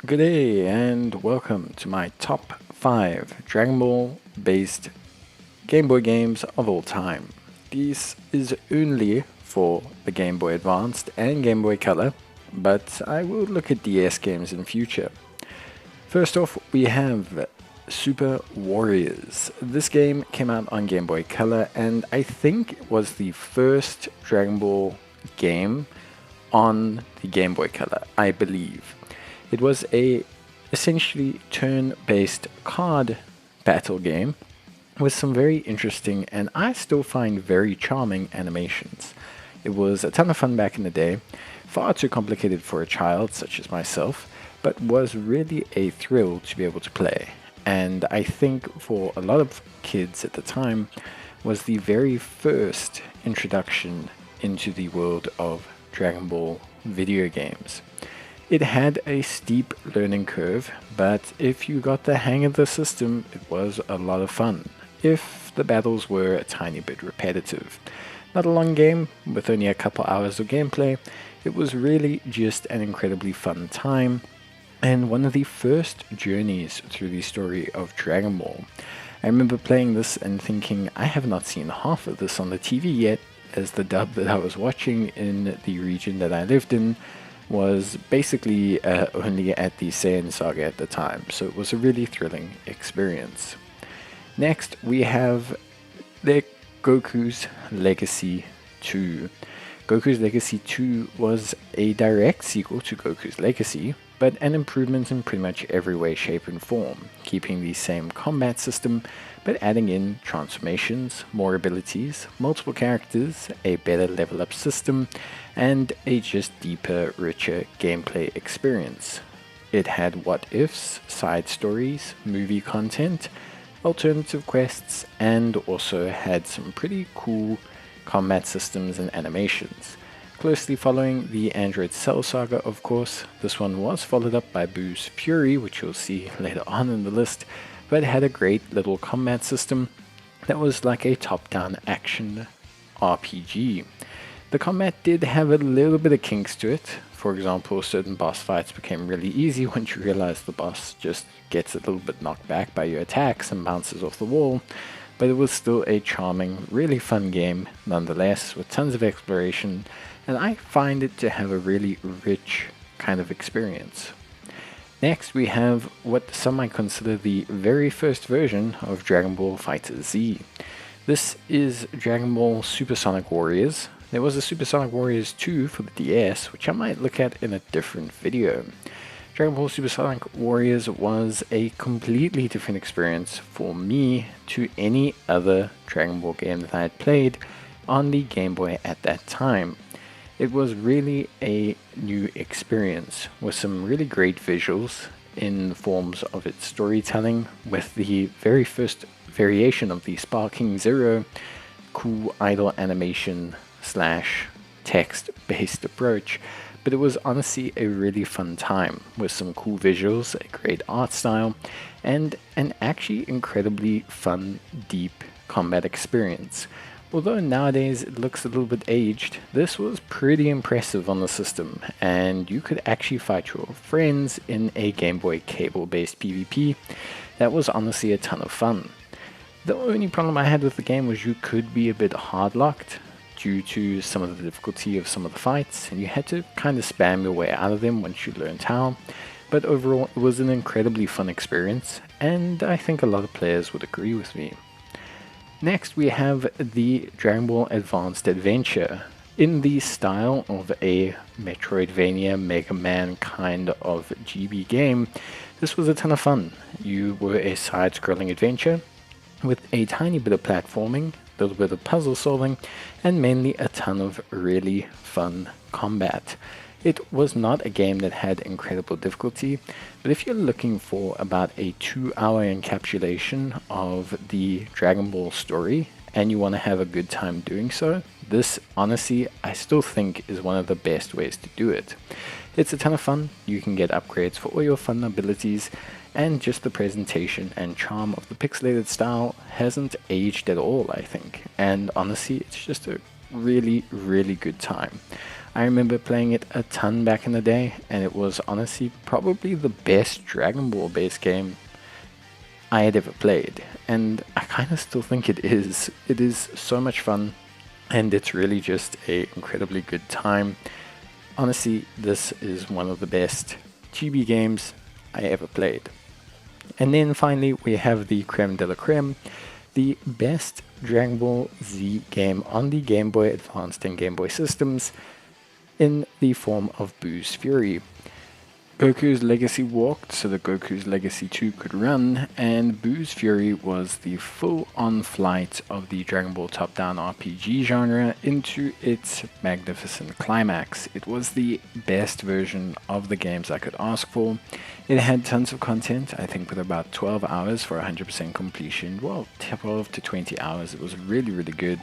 Good day and welcome to my top 5 Dragon Ball based Game Boy games of all time. This is only for the Game Boy Advanced and Game Boy Color, but I will look at DS games in future. First off, we have Super Warriors. This game came out on Game Boy Color and I think it was the first Dragon Ball game on the Game Boy Color, I believe. It was a essentially turn-based card battle game with some very interesting and I still find very charming animations. It was a ton of fun back in the day, far too complicated for a child such as myself, but was really a thrill to be able to play. And I think for a lot of kids at the time was the very first introduction into the world of Dragon Ball video games. It had a steep learning curve, but if you got the hang of the system, it was a lot of fun, if the battles were a tiny bit repetitive. Not a long game, with only a couple hours of gameplay, it was really just an incredibly fun time, and one of the first journeys through the story of Dragon Ball. I remember playing this and thinking, I have not seen half of this on the TV yet, as the dub that I was watching in the region that I lived in was basically only at the Saiyan Saga at the time, so it was a really thrilling experience. Next, we have the Goku's Legacy 2. Goku's Legacy 2 was a direct sequel to Goku's Legacy, but an improvement in pretty much every way, shape, and form, keeping the same combat system, but adding in transformations, more abilities, multiple characters, a better level up system, and a just deeper, richer gameplay experience. It had what ifs, side stories, movie content, alternative quests, and also had some pretty cool combat systems and animations. Closely following the Android Cell saga, of course, this one was followed up by Boo's Fury, which you'll see later on in the list, but it had a great little combat system that was like a top-down action RPG. The combat did have a little bit of kinks to it. For example, certain boss fights became really easy once you realize the boss just gets a little bit knocked back by your attacks and bounces off the wall, but it was still a charming, really fun game nonetheless, with tons of exploration, and I find it to have a really rich kind of experience. Next, we have what some might consider the very first version of Dragon Ball FighterZ. This is Dragon Ball Supersonic Warriors. There was a Supersonic Warriors 2 for the DS, which I might look at in a different video. Dragon Ball Supersonic Warriors was a completely different experience for me to any other Dragon Ball game that I had played on the Game Boy at that time. It was really a new experience with some really great visuals in the forms of its storytelling, with the very first variation of the Sparking Zero cool idle animation slash text based approach, but it was honestly a really fun time with some cool visuals, a great art style, and an actually incredibly fun, deep combat experience. Although nowadays it looks a little bit aged, this was pretty impressive on the system, and you could actually fight your friends in a Game Boy cable-based PvP. That was honestly a ton of fun. The only problem I had with the game was you could be a bit hard-locked due to some of the difficulty of some of the fights, and you had to kind of spam your way out of them once you learned how. But overall, it was an incredibly fun experience, and I think a lot of players would agree with me. Next, we have the Dragon Ball Advanced Adventure. In the style of a Metroidvania Mega Man kind of GB game, this was a ton of fun. You were a side-scrolling adventure with a tiny bit of platforming, a little bit of puzzle solving, and mainly a ton of really fun combat. It was not a game that had incredible difficulty, but if you're looking for about a 2-hour encapsulation of the Dragon Ball story, and you want to have a good time doing so, this honestly I still think is one of the best ways to do it. It's a ton of fun, you can get upgrades for all your fun abilities, and just the presentation and charm of the pixelated style hasn't aged at all, I think, and honestly it's just a really, really good time. I remember playing it a ton back in the day, and it was honestly probably the best Dragon Ball based game I had ever played, and I kind of still think it is. It is so much fun, and it's really just a incredibly good time. Honestly, this is one of the best GB games I ever played. And then finally, we have the creme de la creme, the best Dragon Ball Z game on the Game Boy Advanced and Game Boy systems, in the form of Boo's Fury. Goku's legacy walked so that Goku's legacy 2 could run, and Boo's Fury was the full-on flight of the Dragon Ball top-down RPG genre into its magnificent climax. It was the best version of the games I could ask for. It had tons of content, I think with about 12 hours for 100% completion. Well, 12 to 20 hours. It was really, really good.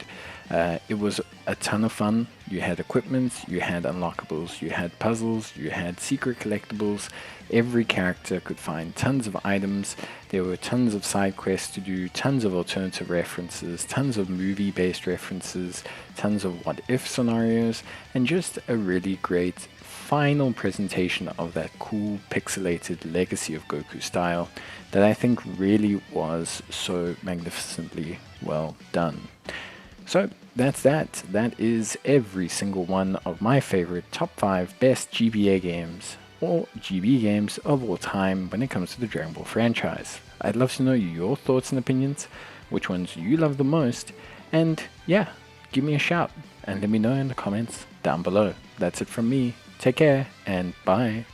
It was a ton of fun. You had equipment, you had unlockables, you had puzzles, you had secret collectibles. Every character could find tons of items. There were tons of side quests to do, tons of alternative references, tons of movie-based references, tons of what-if scenarios, and just a really great final presentation of that cool pixelated legacy of Goku style that I think really was so magnificently well done. So that's that. That is every single one of my favorite top 5 best GBA games or GB games of all time when it comes to the Dragon Ball franchise. I'd love to know your thoughts and opinions, which ones you love the most, and yeah, give me a shout and let me know in the comments down below. That's it from me. Take care and bye.